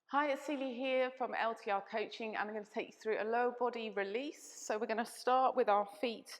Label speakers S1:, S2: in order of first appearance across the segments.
S1: Hi, it's Celia here from LTR Coaching, and I'm going to take you through a lower body release. So we're going to start with our feet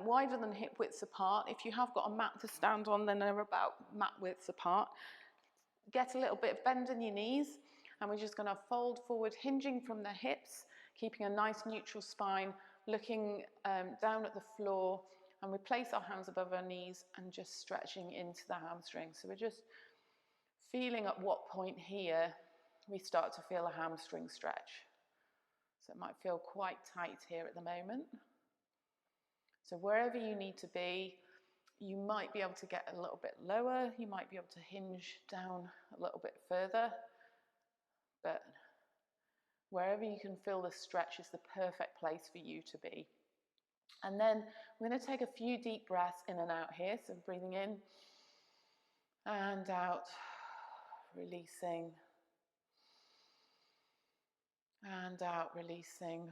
S1: wider than hip widths apart. If you have got a mat to stand on, then they're about mat widths apart. Get a little bit of bend in your knees, and we're just going to fold forward, hinging from the hips, keeping a nice neutral spine, looking down at the floor, and we place our hands above our knees and just stretching into the hamstrings. So we're just feeling at what point here we start to feel a hamstring stretch. So it might feel quite tight here at the moment. So wherever you need to be, you might be able to get a little bit lower, you might be able to hinge down a little bit further, but wherever you can feel the stretch is the perfect place for you to be. And then we're going to take a few deep breaths in and out here. So breathing in and out, releasing, and out, releasing.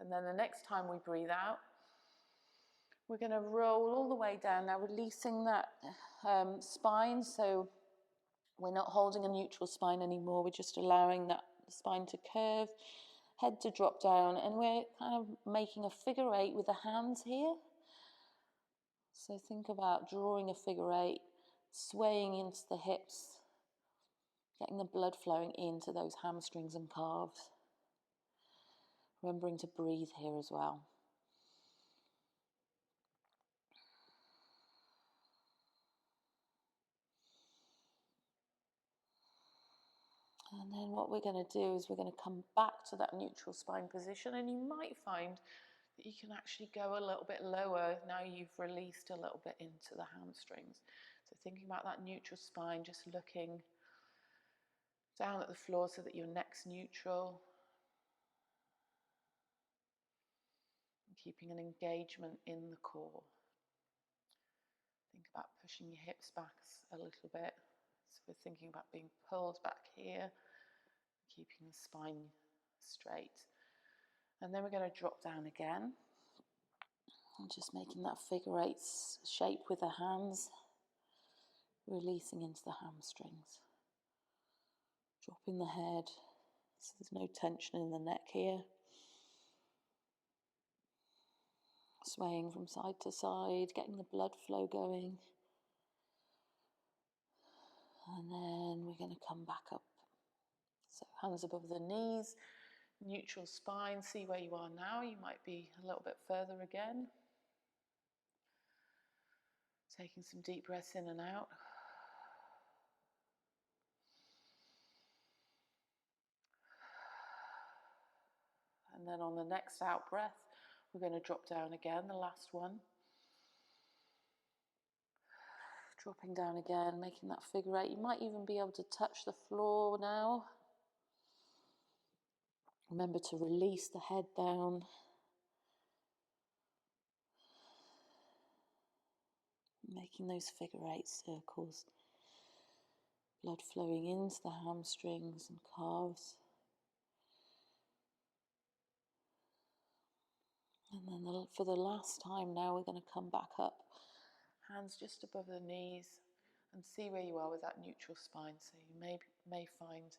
S1: And then the next time we breathe out, we're going to roll all the way down, now releasing that spine, so we're not holding a neutral spine anymore, we're just allowing that spine to curve, head to drop down, and we're kind of making a figure eight with the hands here. So think about drawing a figure eight, swaying into the hips, getting the blood flowing into those hamstrings and calves. Remembering to breathe here as well. And then what we're going to do is we're going to come back to that neutral spine position, and you might find that you can actually go a little bit lower now you've released a little bit into the hamstrings. So thinking about that neutral spine, just looking down at the floor so that your neck's neutral. And keeping an engagement in the core. Think about pushing your hips back a little bit. So we're thinking about being pulled back here, keeping the spine straight. And then we're going to drop down again. And just making that figure eight shape with the hands, releasing into the hamstrings. Dropping the head, so there's no tension in the neck here. Swaying from side to side, getting the blood flow going. And then we're going to come back up. So hands above the knees, neutral spine, see where you are now. You might be a little bit further again. Taking some deep breaths in and out. And then on the next out breath, we're going to drop down again, the last one. Dropping down again, making that figure eight. You might even be able to touch the floor now. Remember to release the head down. Making those figure eight circles. Blood flowing into the hamstrings and calves. And then for the last time now, we're going to come back up. Hands just above the knees and see where you are with that neutral spine. So you may find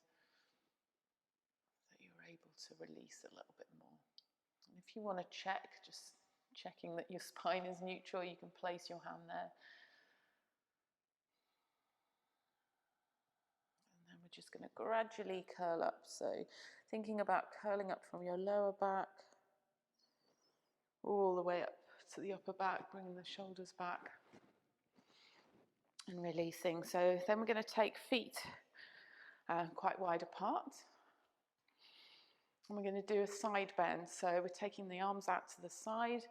S1: that you're able to release a little bit more. And if you want to check, just checking that your spine is neutral, you can place your hand there. And then we're just going to gradually curl up. So thinking about curling up from your lower back all the way up to the upper back, bringing the shoulders back and releasing. So then we're going to take feet quite wide apart. And we're going to do a side bend. So we're taking the arms out to the side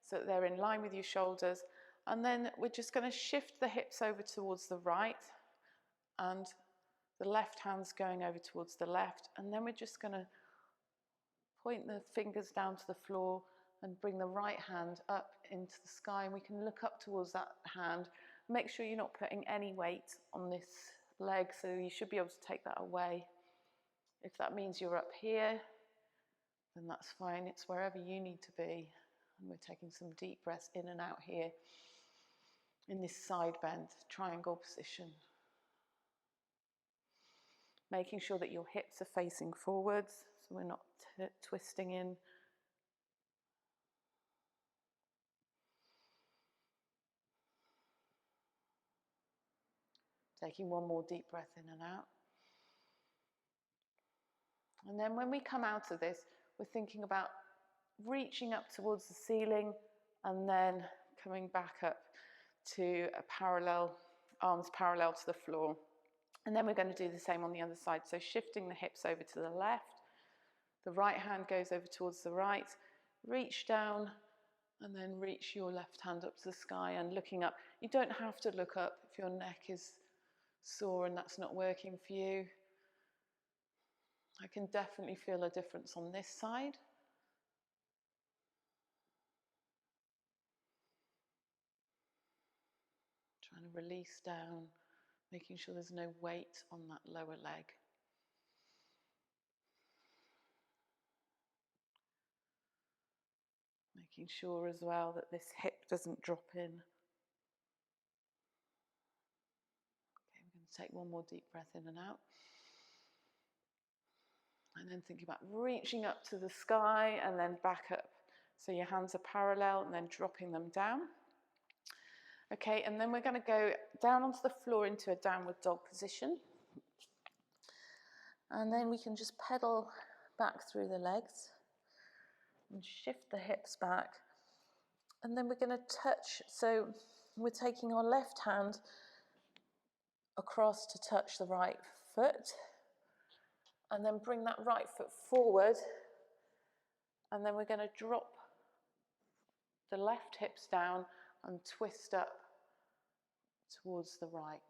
S1: so that they're in line with your shoulders. And then we're just going to shift the hips over towards the right and the left hand's going over towards the left. And then we're just going to point the fingers down to the floor and bring the right hand up into the sky. And we can look up towards that hand. Make sure you're not putting any weight on this leg, so you should be able to take that away. If that means you're up here, then that's fine. It's wherever you need to be. And we're taking some deep breaths in and out here in this side bend, triangle position. making sure that your hips are facing forwards, so we're not twisting in. Taking one more deep breath in and out. And then when we come out of this, we're thinking about reaching up towards the ceiling and then coming back up to a parallel, arms parallel to the floor. And then we're going to do the same on the other side. So shifting the hips over to the left, the right hand goes over towards the right, reach down, and then reach your left hand up to the sky and looking up. You don't have to look up if your neck is sore and that's not working for you. I can definitely feel a difference on this side. Trying to release down, making sure there's no weight on that lower leg. Making sure as well that this hip doesn't drop in. Okay, we're going to take one more deep breath in and out. And then think about reaching up to the sky and then back up. So your hands are parallel and then dropping them down. Okay, and then we're going to go down onto the floor into a downward dog position. And then we can just pedal back through the legs and shift the hips back. And then we're going to touch, so we're taking our left hand across to touch the right foot. And then bring that right foot forward. And then we're going to drop the left hips down and twist up towards the right.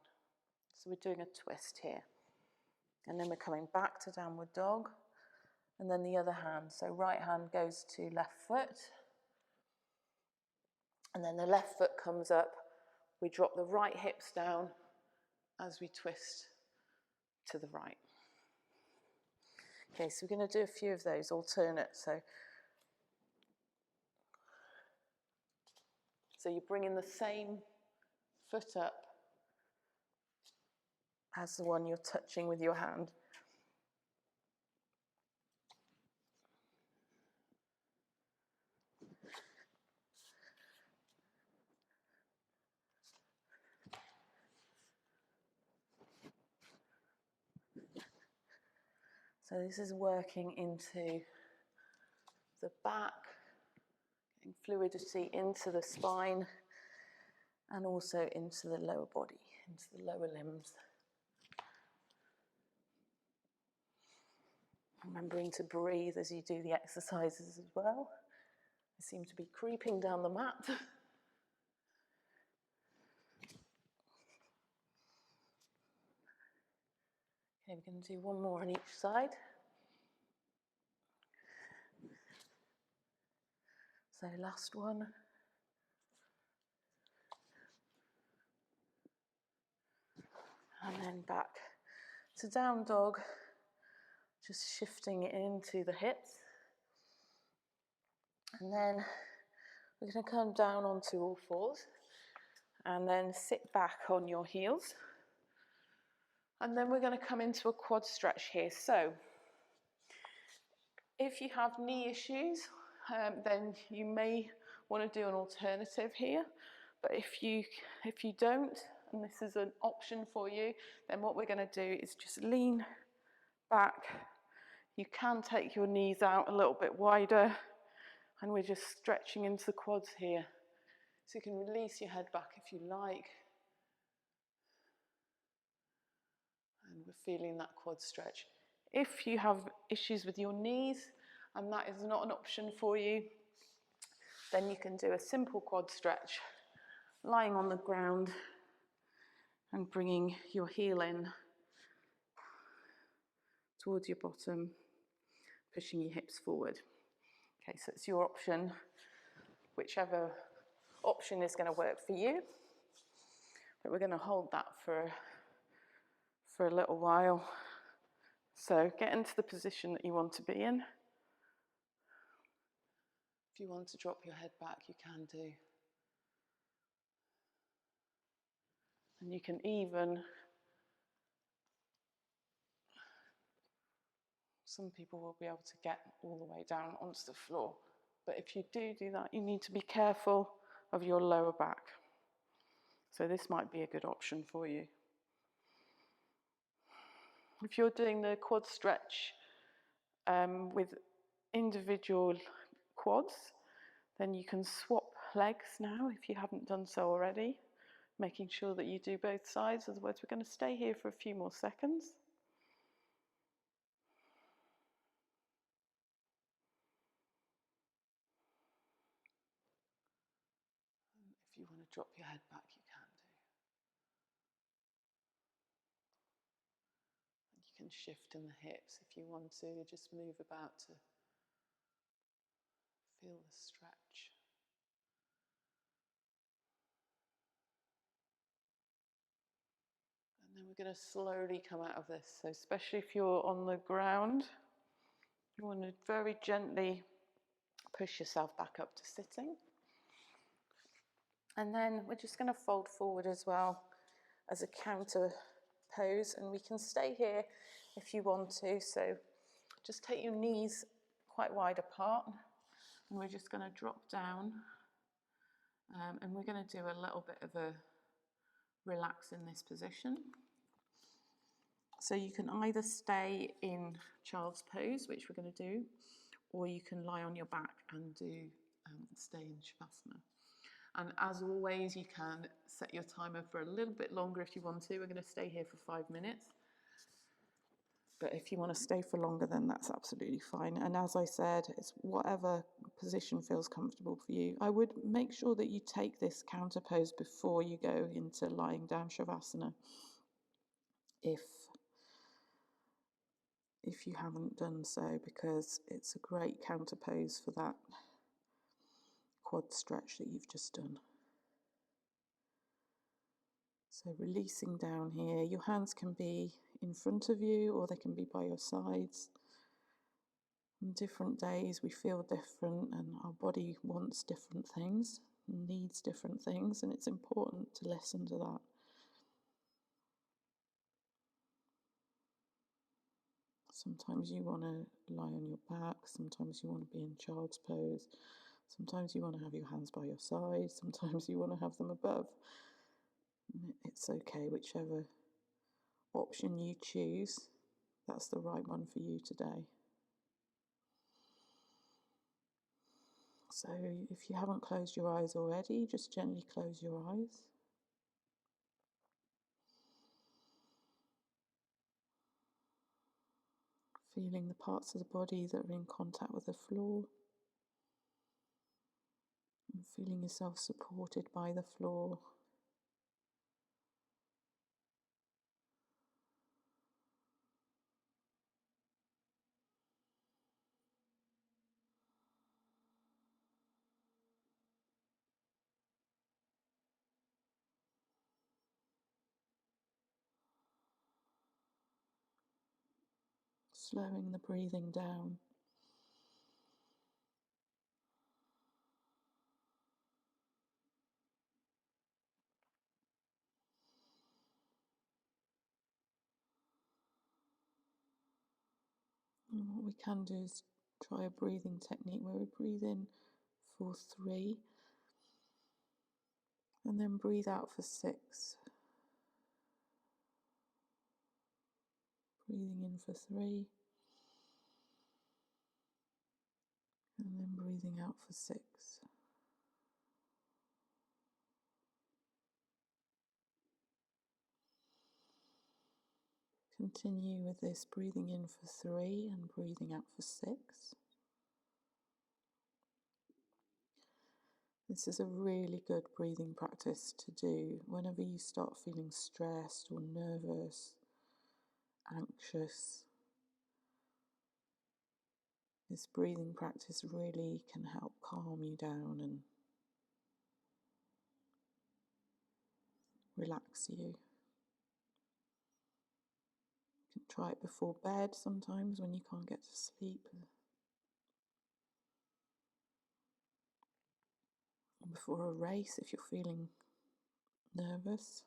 S1: So we're doing a twist here. And then we're coming back to downward dog. And then the other hand. So right hand goes to left foot. And then the left foot comes up. We drop the right hips down as we twist to the right. Okay, so we're going to do a few of those alternate. So you're bringing the same foot up as the one you're touching with your hand. So this is working into the back, getting fluidity into the spine and also into the lower body, into the lower limbs. Remembering to breathe as you do the exercises as well. They seem to be creeping down the mat. Okay, we're going to do one more on each side. So last one. And then back to down dog, just shifting it into the hips. And then we're going to come down onto all fours and then sit back on your heels. And then we're going to come into a quad stretch here. So if you have knee issues, then you may want to do an alternative here. But if you don't, and this is an option for you, then what we're going to do is just lean back. You can take your knees out a little bit wider, and we're just stretching into the quads here. So you can release your head back if you like. And we're feeling that quad stretch. If you have issues with your knees, and that is not an option for you, then you can do a simple quad stretch, lying on the ground and bringing your heel in towards your bottom, pushing your hips forward. Okay, so it's your option, whichever option is going to work for you. But we're going to hold that for a little while. So get into the position that you want to be in. If you want to drop your head back, you can do. And you can even some people will be able to get all the way down onto the floor. But if you do that, you need to be careful of your lower back. So this might be a good option for you. If you're doing the quad stretch with individual quads, then you can swap legs now if you haven't done so already, making sure that you do both sides. Otherwise, we're going to stay here for a few more seconds. If you want to drop your head back, you can do. And you can shift in the hips if you want to, just move about to feel the stretch. And then we're going to slowly come out of this. So especially if you're on the ground, you want to very gently push yourself back up to sitting. And then we're just going to fold forward as well as a counter pose. And we can stay here if you want to. So just take your knees quite wide apart. And we're just going to drop down. And we're going to do a little bit of a relax in this position. So you can either stay in child's pose, which we're going to do, or you can lie on your back and do stay in Shavasana. And as always, you can set your timer for a little bit longer if you want to. We're going to stay here for 5 minutes. But if you want to stay for longer, then that's absolutely fine. And as I said, it's whatever position feels comfortable for you. I would make sure that you take this counter pose before you go into lying down Shavasana, if you haven't done so, because it's a great counter pose for that quad stretch that you've just done. So releasing down here, your hands can be in front of you or they can be by your sides. On different days we feel different and our body wants different things, needs different things, and it's important to listen to that. Sometimes you want to lie on your back, sometimes you want to be in child's pose, sometimes you want to have your hands by your side, sometimes you want to have them above. It's okay, whichever option you choose, that's the right one for you today. So if you haven't closed your eyes already, just gently close your eyes. Feeling the parts of the body that are in contact with the floor. And feeling yourself supported by the floor. Slowing the breathing down. And what we can do is try a breathing technique where we breathe in for 3 and then breathe out for 6. Breathing in for 3 and then breathing out for 6. Continue with this, breathing in for 3 and breathing out for 6. This is a really good breathing practice to do whenever you start feeling stressed or nervous, anxious. This breathing practice really can help calm you down and relax you. You can try it before bed sometimes when you can't get to sleep. Before a race if you're feeling nervous.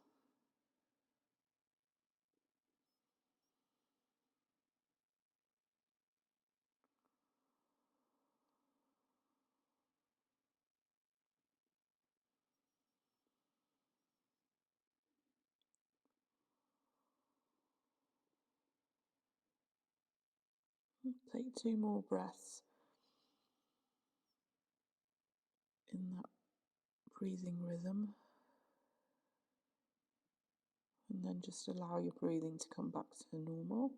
S2: Take 2 more breaths in that breathing rhythm, and then just allow your breathing to come back to normal.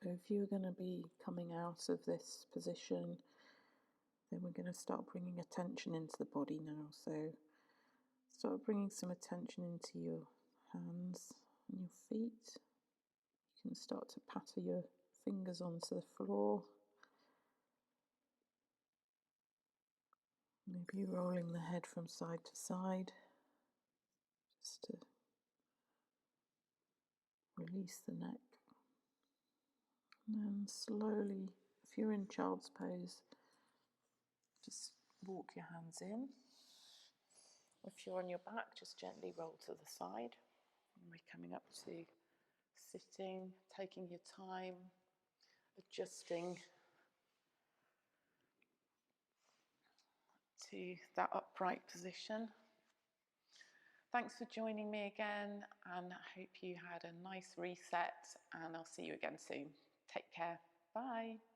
S2: So if you're going to be coming out of this position, then we're going to start bringing attention into the body now. So start bringing some attention into your hands and your feet. You can start to patter your fingers onto the floor. Maybe rolling the head from side to side, just to release the neck. And then slowly, if you're in child's pose, just walk your hands in. If you're on your back, just gently roll to the side. And we're coming up to sitting, taking your time, adjusting to that upright position. Thanks for joining me again, and I hope you had a nice reset, and I'll see you again soon. Take care. Bye.